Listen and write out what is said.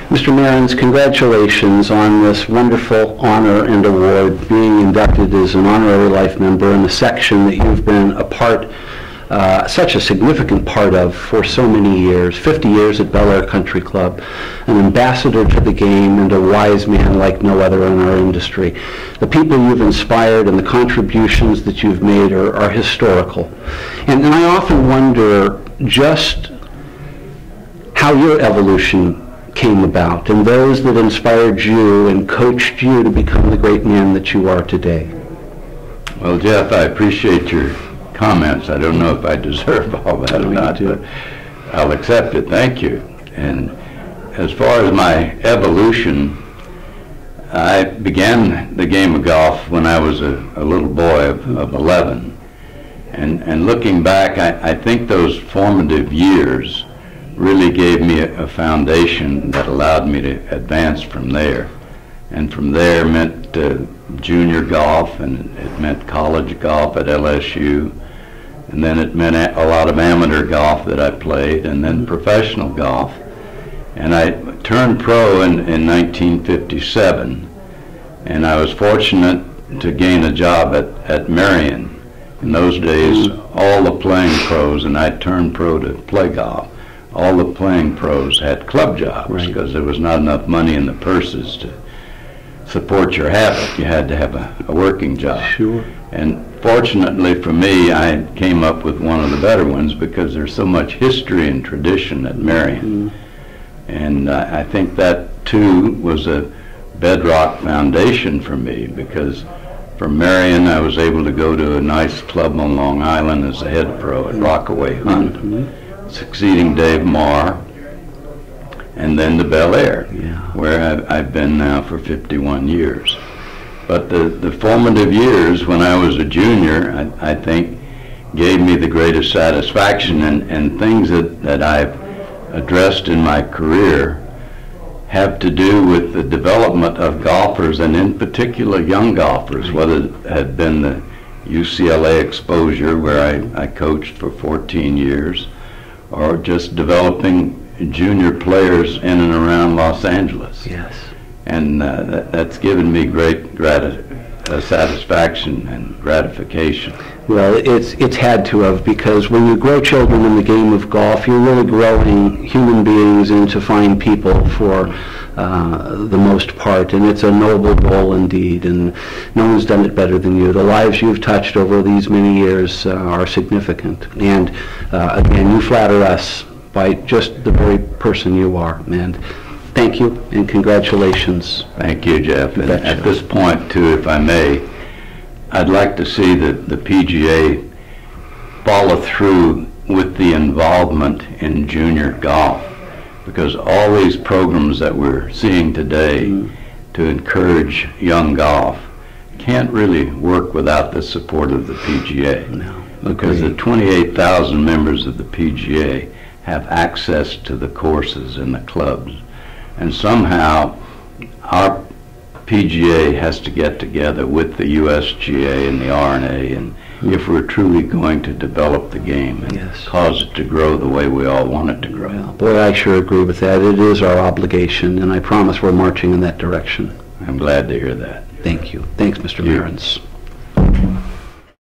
Mr. Merrins, congratulations on this wonderful honor and award, being inducted as an honorary life member in a section that you've been a part, such a significant part of for so many years, 50 years at Bel Air Country Club, an ambassador to the game and a wise man like no other in our industry. The people you've inspired and the contributions that you've made are historical. And I often wonder just how your evolution came about, and those that inspired you and coached you to become the great man that you are today. Well, Jeff, I appreciate your comments. I don't know if I deserve all that or not, but I'll accept it. Thank you. And as far as my evolution, I began the game of golf when I was a little boy of 11. And looking back, I think those formative years really gave me a foundation that allowed me to advance from there. And from there meant junior golf, and it meant college golf at LSU, and then it meant a lot of amateur golf that I played, and then professional golf. And I turned pro in 1957, and I was fortunate to gain a job at Merrins. In those days, all the playing pros, and I turned pro to play golf, all the playing pros had club jobs because there was not enough money in the purses to support your habit. You had to have a working job. Sure. And fortunately for me, I came up with one of the better ones because there's so much history and tradition at Merrins. And I think that too was a bedrock foundation for me, because from Merrins I was able to go to a nice club on Long Island as a head pro at Rockaway Hunt, succeeding Dave Marr, and then to Bel Air, where I've been now for 51 years. But the formative years when I was a junior, I think, gave me the greatest satisfaction, and things that I've addressed in my career have to do with the development of golfers, and in particular young golfers, whether it had been the UCLA exposure where I coached for 14 years, or just developing junior players in and around Los Angeles. Yes. And that's given me great satisfaction and gratification. Well, it's had to have, because when you grow children in the game of golf, you're really growing human beings into fine people for the most part, and it's a noble goal indeed, and no one's done it better than you. The lives you've touched over these many years are significant, and again, you flatter us by just the very person you are, and thank you and congratulations. Thank you, Jeff. And at this point, too, if I may, I'd like to see the PGA follow through with the involvement in junior golf, because all these programs that we're seeing today to encourage young golf can't really work without the support of the PGA. No. Because the 28,000 members of the PGA have access to the courses and the clubs. And somehow our PGA has to get together with the USGA and the R&A, and if we're truly going to develop the game and cause it to grow the way we all want it to grow. Well, boy, I sure agree with that. It is our obligation, and I promise we're marching in that direction. I'm glad to hear that. Thank you. Thanks, Mr. Merrins.